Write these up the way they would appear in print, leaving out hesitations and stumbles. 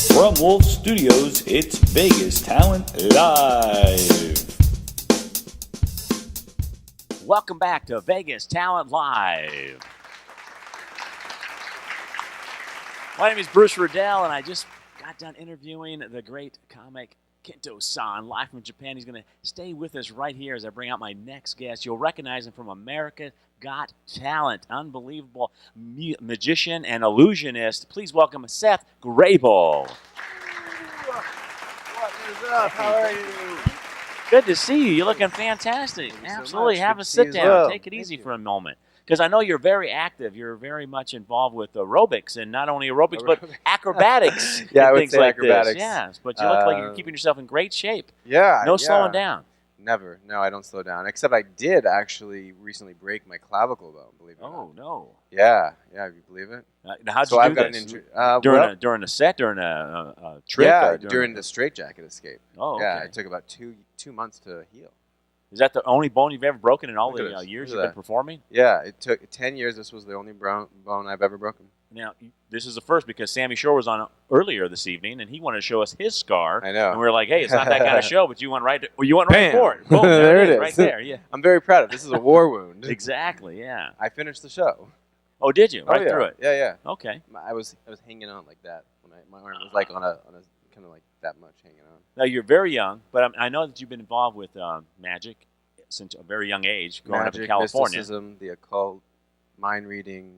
From Wolf Studios, it's Vegas Talent Live. Welcome back to Vegas Talent Live. My name is Bruce Riddell, and I just got done interviewing the great comic Kento-san, live from Japan. He's going to stay with us right here as I bring out my next guest. You'll recognize him from America Got Talent. Unbelievable magician and illusionist. Please welcome Seth Grabel. What is up? How are you? Good to see you. You're looking fantastic. Thank you so Absolutely. much. Have Good a to see you sit as down. well. Take it easy Thank you. for a moment. Because I know you're very active. You're very much involved with aerobics, and not only aerobics, but acrobatics. Yeah, and I would things say like acrobatics. This. Yes, but you look like you're keeping yourself in great shape. Yeah. No yeah. slowing down. Never. No, I don't slow down. Except I did actually recently break my clavicle bone, believe it or Oh, not. no. Yeah. Yeah, if you believe it. Now, how'd So you do I've got this? an injury. During a set, during a trick? Yeah, or during the straitjacket escape. Oh, okay. Yeah, it took about two months to heal. Is that the only bone you've ever broken in all Look at the this. years Look you've at been performing? Yeah, it took 10 years. This was the only bone I've ever broken. Now, this is the first because Sammy Shore was on earlier this evening, and he wanted to show us his scar. I know. And we were like, hey, it's not that kind of show, but you went right for it. Boom, There it is. right there. Yeah, I'm very proud of it. This is a war wound. exactly. Yeah. I finished the show. Oh, did you? Right yeah. through it. Yeah, yeah. Okay. I was hanging on like that. My arm was like on a kind of like that much hanging on. Now you're very young, but I know that you've been involved with magic since a very young age, growing up in Magic, California. mysticism, the occult, mind reading,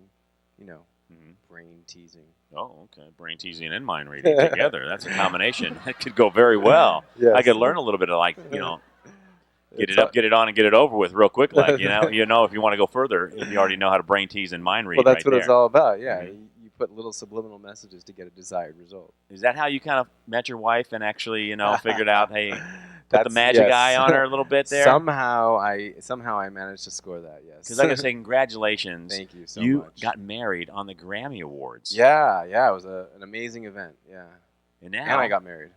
Mhm. brain teasing. Oh, okay. Brain teasing and mind reading together. That's a combination. That could go very well. Yes. I could learn a little bit of get It's it up, get it on, and get it over with real quick. Like you know, if you want to go further, if you already know how to brain tease and mind read. Well, that's right what it's there. all about. Yeah, Mhm. you put little subliminal messages to get a desired result. Is that how you kind of met your wife and actually, figured out, hey, put the That's- magic yes. eye on her a little bit there? Somehow I managed to score that. Yes. Because I gotta say, congratulations. Thank you so You much. got married on the Grammy Awards. Yeah, it was an amazing event. Yeah, And and now, I got married.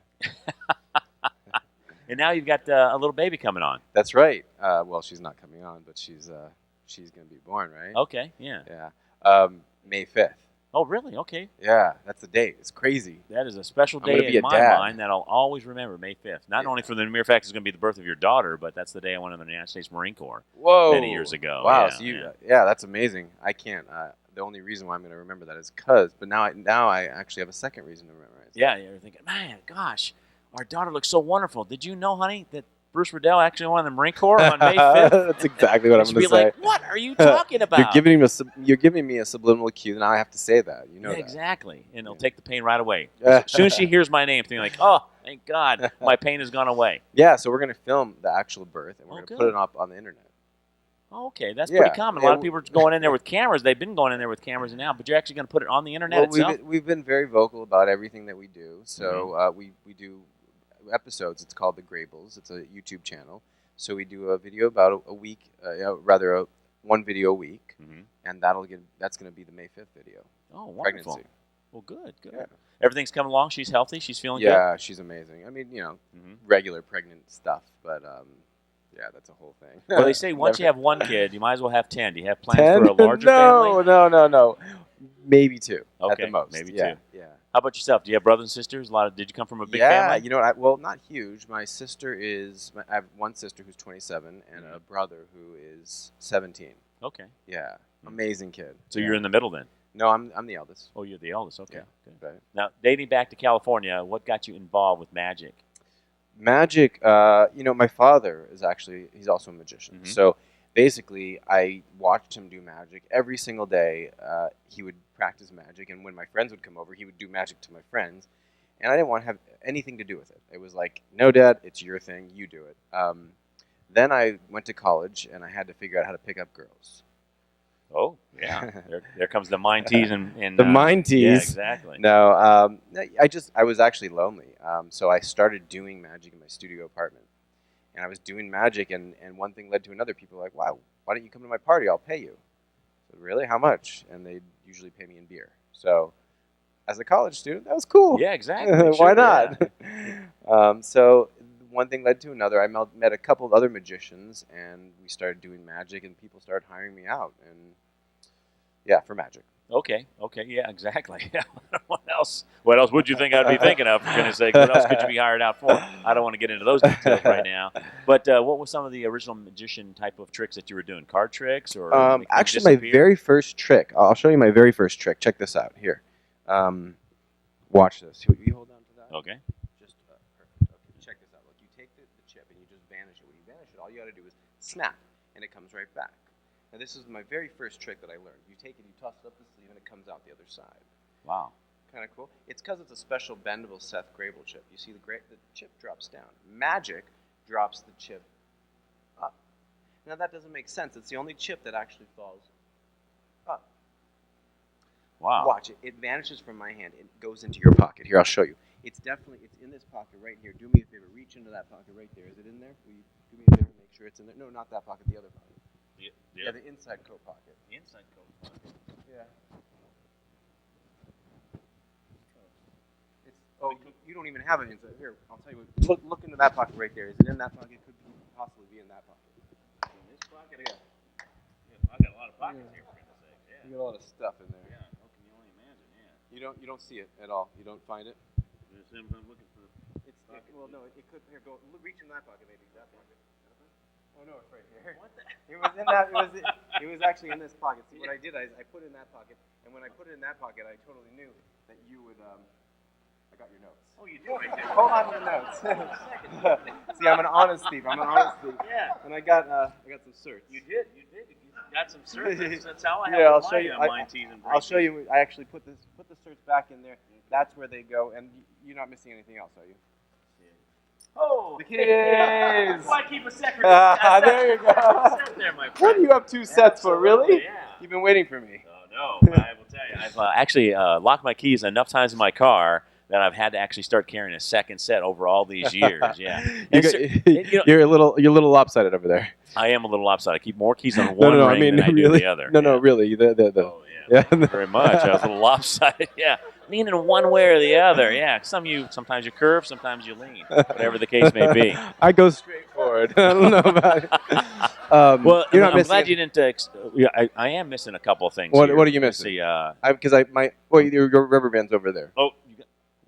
and now you've got a little baby coming on. That's right. Well, she's not coming on, but she's gonna be born, right? Okay, yeah. Yeah. May 5th. Oh, really? Okay. Yeah, that's the date. It's crazy. That is a special I'm gonna day be in a my dad. mind that I'll always remember, May 5th. Not Yeah. only for the mere fact it's going to be the birth of your daughter, but that's the day I went in the United States Marine Corps Whoa. many years ago. Wow. Yeah, So yeah. that's amazing. I can't. The only reason why I'm going to remember that is because. But now I actually have a second reason to remember it. Yeah, you're thinking, man, gosh, our daughter looks so wonderful. Did you know, honey, that Bruce Riddell actually won the Marine Corps on May 5th? That's exactly what I'm She'd going be to say. like, what are you talking about? You're giving me a subliminal cue. Now I have to say that. You know Yeah, that. exactly. And it'll Yeah. take the pain right away. As soon as she hears my name, thinking like, oh, thank God, my pain has gone away. Yeah. So we're going to film the actual birth and we're Oh, going to good. put it up on the internet. Okay, that's Yeah, pretty common. A lot of and- people are going in there with cameras. They've been going in there with cameras now, but you're actually going to put it on the internet itself? We've been very vocal about everything that we do. So Mm-hmm. we do episodes. It's called The Grabels. It's a YouTube channel. So we do a video about a week, one video a week, Mhm. and that's going to be the May 5th video. Oh, wonderful. Pregnancy. Well, good. Yeah. Everything's coming along. She's healthy. She's feeling Yeah, she's amazing. I mean, good. Mm-hmm. regular pregnant stuff, but yeah, that's a whole thing. Well, they say once you have one kid, you might as well have 10. Do you have plans 10? for a larger family? No. Maybe 2 at Okay, the most. maybe yeah, 2. Yeah. How about yourself? Do you have brothers and sisters? Did you come from a big Yeah, family? you know what? Well, not huge. My sister I have one sister who's 27 and a brother who is 17. Okay. Yeah, amazing kid. So Yeah. you're in the middle then? No, I'm the eldest. Oh, you're the eldest. Okay. Yeah. Good. Right. Now, dating back to California, what got you involved with magic? Magic. My father he's also a magician. Mhm. So basically, I watched him do magic every single day. He would practice magic, and when my friends would come over, he would do magic to my friends, and I didn't want to have anything to do with it. It was like, no, Dad, it's your thing. You do it. Then I went to college, and I had to figure out how to pick up girls. Oh, yeah. there comes the mind tease and The mind tease. Yeah, exactly. No, I was actually lonely, so I started doing magic in my studio apartment, and I was doing magic, and one thing led to another. People were like, wow, why don't you come to my party? I'll pay you. So, really? How much? And they'd usually pay me in beer. So as a college student, that was cool. Yeah, exactly. Why Sure, not? yeah. So one thing led to another. I met a couple of other magicians, and we started doing magic, and people started hiring me out, and yeah, for magic. Okay. Yeah, exactly. What What else would you think I'd be thinking of? For goodness sake, what else could you be hired out for? I don't want to get into those details right now. But what was some of the original magician type of tricks that you were doing? Card tricks or actually, my very first trick. I'll show you my very first trick. Check this out here. Watch this. You hold on to that. Okay. Just perfect. Okay, check this out. Look, you take the chip and you just vanish it. When you vanish it, all you got to do is snap, and it comes right back. Now, this is my very first trick that I learned. You take it, you toss it up the sleeve, and it comes out the other side. Wow. Kind of cool. It's because it's a special bendable Seth Grabel chip. You see, the chip drops down. Magic drops the chip up. Now, that doesn't make sense. It's the only chip that actually falls up. Wow. Watch it. It vanishes from my hand. It goes into your pocket. Here, I'll show you. It's in this pocket right here. Do me a favor. Reach into that pocket right there. Is it in there? Will you do me a favor? Make sure it's in there. No, not that pocket. The other pocket. Yeah, the inside coat pocket. The inside coat pocket. Yeah. Oh, you don't even have it inside. Here, I'll tell you what. Look into that pocket right there. Is it in that pocket? Could possibly be in that pocket. In this pocket? Yeah. I got a lot of pockets here, for goodness sake. Yeah. You got a lot of stuff in there. Yeah, how can you only imagine? Yeah. You don't see it at all. You don't find it. I'm looking for Well, no, it could. Here, go. Reach in that pocket, maybe that pocket. Oh no, it's right here. What the? It was in that. It was actually in this pocket. See, what I did, I put it in that pocket, and when I put it in that pocket, I totally knew that you would. I got your notes. Oh, you did right there. Hold on to the notes. See, I'm an honest thief. Yeah. And I got some certs. You did. You got some certs. That's how I have Yeah, I'll show you. mine tees and I'll show you. I actually put the certs back in there. That's where they go, and you're not missing anything else, are you? Oh, the kids! That's why I keep a secret. There you go. There, my What do you have two sets for? Really? Yeah. You've been waiting for me. No, but I will tell you, I've actually locked my keys enough times in my car that I've had to actually start carrying a second set over all these years. Yeah, You're a little lopsided over there. I am a little lopsided. I keep more keys on one ring than I do really? the other. No, really. Oh, yeah. Very much. I was a little lopsided. Yeah, leaning one way or the other. Yeah, sometimes you curve, sometimes you lean. Whatever the case may be. I go straight forward. I don't know about it. Well, I'm glad you didn't. I am missing a couple of things. What here. are you missing? Your rubber band's over there. Oh.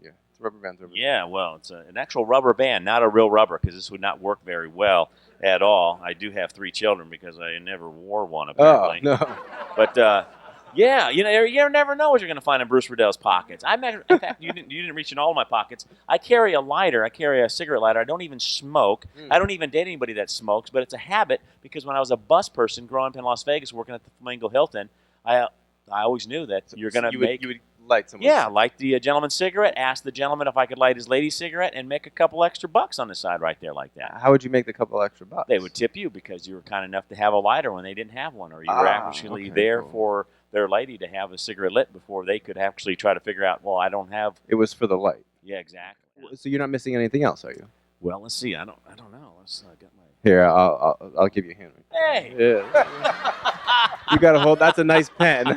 Yeah, it's rubber band's over there. Yeah, well, it's an actual rubber band, not a real rubber, because this would not work very well at all. I do have 3 children because I never wore one, apparently. Oh, no. But, yeah, you never know what you're going to find in Bruce Riddell's pockets. In fact, you didn't reach in all of my pockets. I carry a lighter. I carry a cigarette lighter. I don't even smoke. I don't even date anybody that smokes, but it's a habit because when I was a bus person growing up in Las Vegas working at the Flamingo Hilton, I always knew that you're going to make... You would light someone's cigarette. Light the gentleman's cigarette, ask the gentleman if I could light his lady's cigarette, and make a couple extra bucks on the side right there like that. How would you make the couple extra bucks? They would tip you because you were kind enough to have a lighter when they didn't have one, or you were actually there for their lady to have a cigarette lit before they could actually try to figure out, well, I don't have... It was for the light. Yeah, exactly. So you're not missing anything else, are you? Well, let's see. I don't know. Let's get my... Here, I'll give you a hand. Hey! Yeah. You got to hold... That's a nice pen.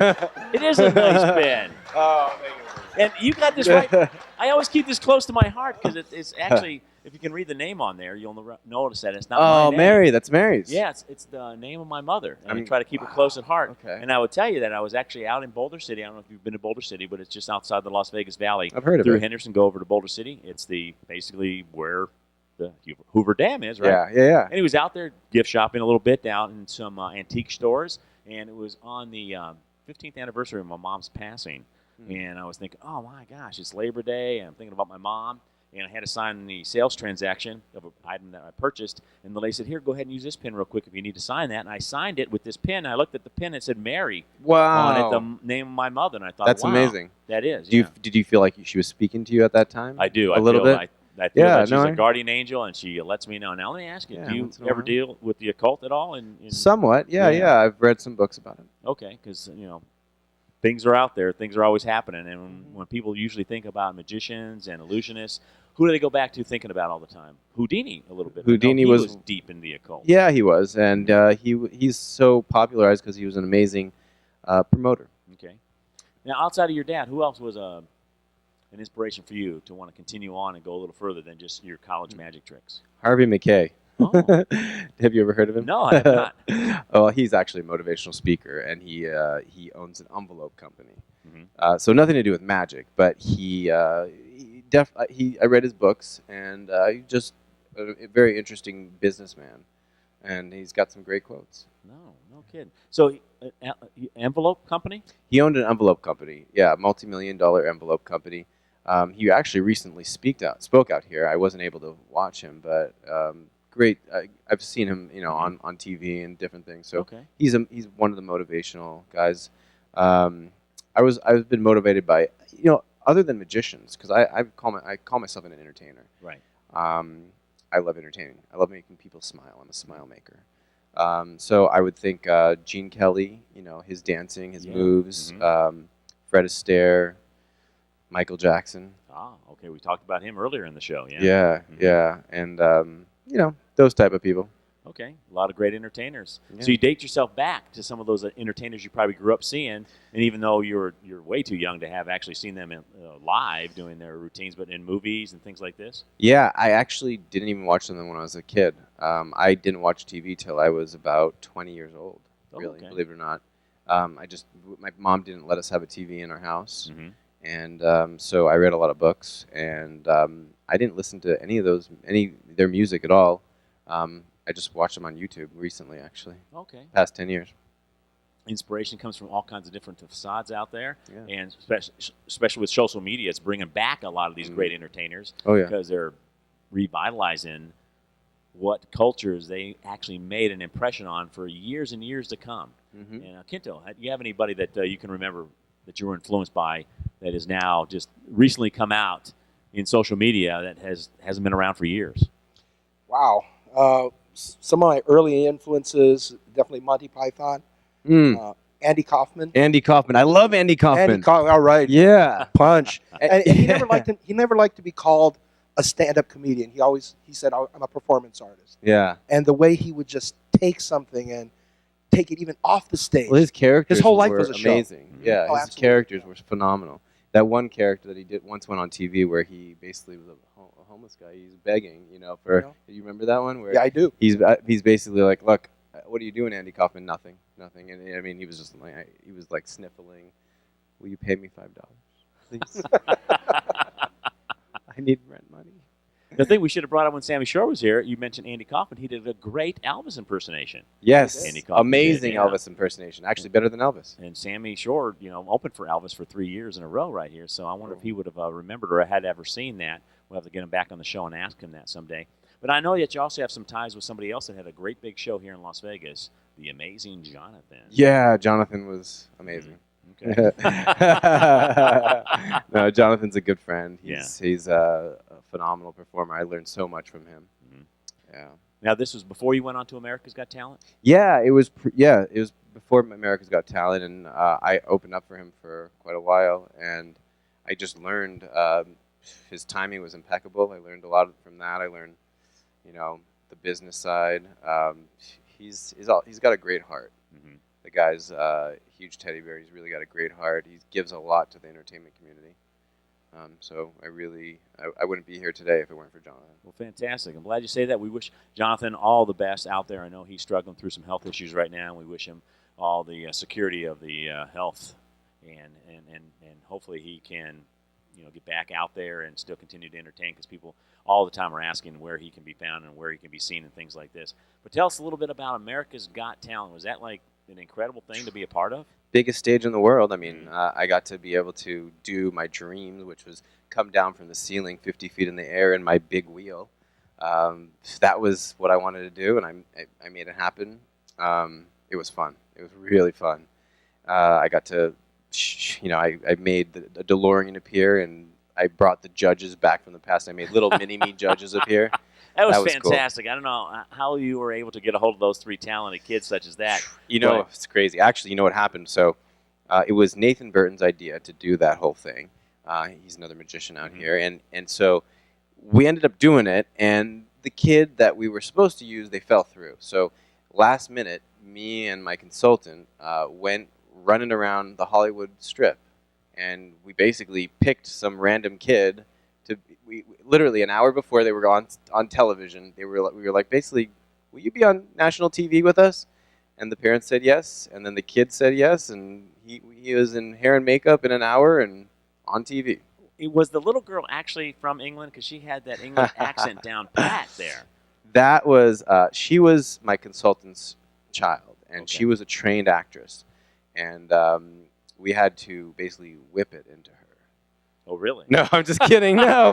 It is a nice pen. Oh, thank you. And you got this right. I always keep this close to my heart because it's actually, if you can read the name on there, you'll notice that it's not my name. Mary, that's Mary's. Yeah, it's the name of my mother. And I try to keep it close at heart. Okay. And I would tell you that I was actually out in Boulder City. I don't know if you've been to Boulder City, but it's just outside the Las Vegas Valley. I've heard of Through it. Henderson, go over to Boulder City. It's basically where the Hoover Dam is, right? Yeah. And he was out there gift shopping a little bit down in some antique stores. And it was on the 15th anniversary of my mom's passing. And I was thinking, oh, my gosh, it's Labor Day, and I'm thinking about my mom. And I had to sign the sales transaction of an item that I purchased. And the lady said, here, go ahead and use this pen real quick if you need to sign that. And I signed it with this pen. I looked at the pen. It said Mary on it, the name of my mother. And I thought, that's amazing. That is. Did you feel like she was speaking to you at that time? I do. A little bit? I feel that she's a guardian angel, and she lets me know. Now, let me ask you, do you ever deal with the occult at all? Somewhat, yeah. I've read some books about it. Okay, because, things are out there. Things are always happening. And when people usually think about magicians and illusionists, who do they go back to thinking about all the time? Houdini, a little bit. Houdini was deep in the occult. Yeah, he was. And he's so popularized because he was an amazing promoter. Okay. Now, outside of your dad, who else was an inspiration for you to want to continue on and go a little further than just your college magic tricks? Harvey McKay. Oh. Have you ever heard of him? No, I have not. Oh, he's actually a motivational speaker, and he owns an envelope company. Mhm. So nothing to do with magic, but I read his books, and he's just a very interesting businessman, and he's got some great quotes. No kidding. So, envelope company? He owned an envelope company, yeah, multi-million-dollar envelope company. He actually recently spoke out here. I wasn't able to watch him, but great. I've seen him, on TV and different things. So Okay. he's one of the motivational guys. I've been motivated by other than magicians, because I call myself an entertainer. Right. I love entertaining. I love making people smile. I'm a smile maker. So I would think Gene Kelly, his dancing, his moves, Fred Astaire, Michael Jackson. Ah, okay. We talked about him earlier in the show. Yeah. Yeah, yeah, and those type of people. Okay. A lot of great entertainers. Yeah. So you date yourself back to some of those entertainers you probably grew up seeing, and even though you're way too young to have actually seen them live doing their routines, but in movies and things like this. Yeah, I actually didn't even watch them when I was a kid. I didn't watch TV till I was about 20 years old. Really, okay. believe it or not. My mom didn't let us have a TV in our house. Mm-hmm. And so I read a lot of books, and I didn't listen to any of their music at all. I just watched them on YouTube recently, actually. Okay. Past 10 years. Inspiration comes from all kinds of different facades out there, Yeah. and especially with social media, it's bringing back a lot of these great entertainers. Oh, yeah. Because they're revitalizing what cultures they actually made an impression on for years and years to come. Mm-hmm. And Kinto, do you have anybody that you can remember that you were influenced by that is now just recently come out in social media that hasn't been around for years? Wow. Some of my early influences, definitely Monty Python, Andy Kaufman. Andy Kaufman. I love Andy Kaufman. All right. Yeah. Punch. And he never liked to, he never liked to be called a stand-up comedian. He said, I'm a performance artist. Yeah. And the way he would just take something and take it even off the stage. Well, his characters His whole life were was a show. amazing. Yeah, Oh, his absolutely. characters were phenomenal. That one character that he did once went on TV where he basically was a homeless guy. He's begging, for. Yeah. You remember that one? Where Yeah, I do. He's basically like, look, what are you doing, Andy Kaufman? Nothing. And I mean, he was just like, he was like sniffling. Will you pay me $5, please? I need rent money. The thing we should have brought up when Sammy Shore was here, you mentioned Andy Kaufman. He did a great Elvis impersonation. Yes, Andy Kaufman amazing did, yeah. Elvis impersonation. Actually, better than Elvis. And Sammy Shore, opened for Elvis for 3 years in a row right here. So I wonder if he would have remembered or had ever seen that. We'll have to get him back on the show and ask him that someday. But I know that you also have some ties with somebody else that had a great big show here in Las Vegas, the amazing Jonathan. Yeah, Jonathan was amazing. Okay. No, Jonathan's a good friend. Yeah. He's a phenomenal performer. I learned so much from him. Mhm. Yeah. Now, this was before you went on to America's Got Talent? Yeah, it was. It was before America's Got Talent, and I opened up for him for quite a while, and I just learned his timing was impeccable. I learned a lot from that. I learned, the business side. He's got a great heart. Mm-hmm. The guy's a huge teddy bear. He's really got a great heart. He gives a lot to the entertainment community. So I wouldn't be here today if it weren't for Jonathan. Well, fantastic. I'm glad you say that. We wish Jonathan all the best out there. I know he's struggling through some health issues right now, and we wish him all the security of the health, and hopefully he can get back out there and still continue to entertain, because people all the time are asking where he can be found and where he can be seen and things like this. But tell us a little bit about America's Got Talent. Was that like an incredible thing to be a part of? Biggest stage in the world. I mean, I got to be able to do my dreams, which was come down from the ceiling 50 feet in the air in my big wheel. That was what I wanted to do, and I made it happen. It was fun. It was really fun. I got to, I made the DeLorean appear, and I brought the judges back from the past. I made little mini-me judges appear. That was cool. fantastic. I don't know how you were able to get a hold of those three talented kids such as that. It's crazy. Actually, you know what happened? So it was Nathan Burton's idea to do that whole thing. He's another magician out here. And so we ended up doing it, and the kid that we were supposed to use, they fell through. So last minute, me and my consultant went running around the Hollywood Strip, and we basically picked some random kid We literally an hour before they were on television, we were like, basically, will you be on national TV with us? And the parents said yes, and then the kid said yes, and he was in hair and makeup in an hour and on TV. Was the little girl actually from England? Because she had that English accent down pat there. That was she was my consultant's child, and Okay. she was a trained actress, and we had to basically whip it into her. Oh, really? No, I'm just kidding. No,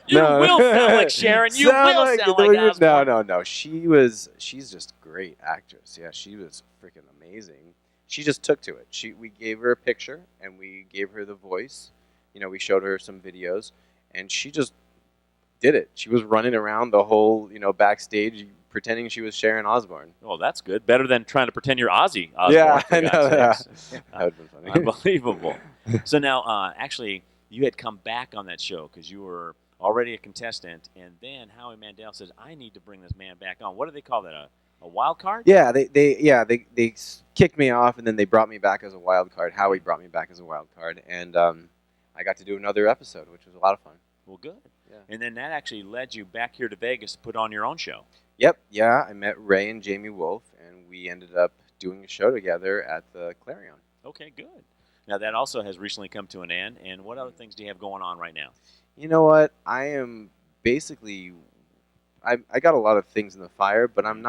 You will sound like Sharon. You will sound like Osborne. No. She's just a great actress. Yeah, she was freaking amazing. She just took to it. We gave her a picture and we gave her the voice. We showed her some videos, and she just did it. She was running around the whole, backstage pretending she was Sharon Osbourne. Oh, that's good. Better than trying to pretend you're Ozzy Osbourne. Yeah, for I know. God's sakes. That would have been funny. Unbelievable. So now, actually, you had come back on that show because you were already a contestant, and then Howie Mandel says, "I need to bring this man back on." What do they call that? A wild card? Yeah, they kicked me off, and then they brought me back as a wild card. Howie brought me back as a wild card, and I got to do another episode, which was a lot of fun. Well, good. Yeah. And then that actually led you back here to Vegas to put on your own show. Yep, yeah, I met Ray and Jamie Wolf, and we ended up doing a show together at the Clarion. Okay, good. Now, that also has recently come to an end, and what other things do you have going on right now? You know what? I am basically, I got a lot of things in the fire, but I'm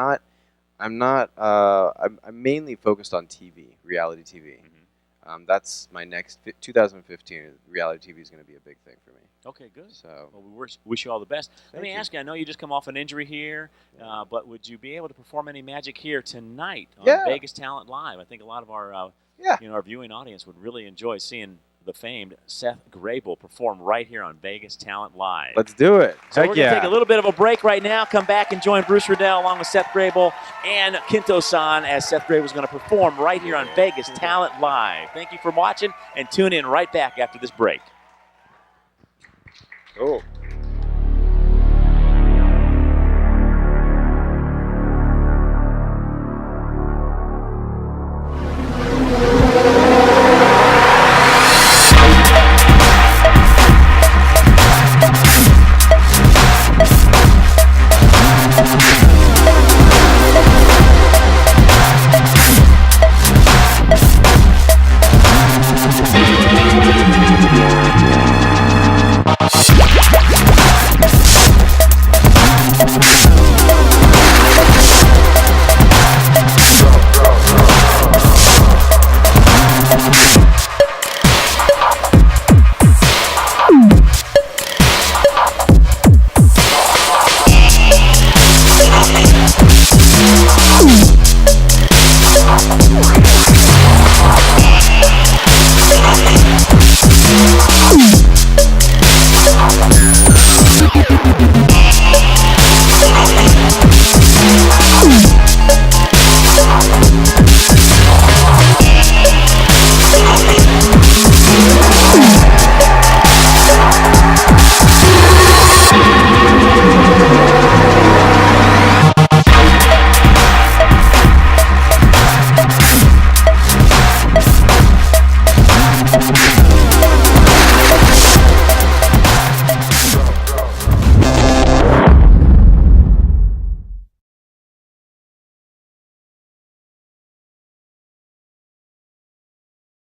mainly focused on TV, reality TV. Mm-hmm. That's my next 2015. Reality TV is going to be a big thing for me. Okay, good. So, Well, we wish you all the best. Let me Thank you. ask you, I know you just come off an injury here, but would you be able to perform any magic here tonight on Yeah. Vegas Talent Live? I think a lot of our Yeah. our viewing audience would really enjoy seeing the famed Seth Grabel perform right here on Vegas Talent Live. let's do it. So Heck we're going to yeah. take a little bit of a break right now, come back and join Bruce Riddell along with Seth Grabel and Kinto-san as Seth Grabel is going to perform right here on Vegas Talent Live. Thank you for watching, and tune in right back after this break. Cool.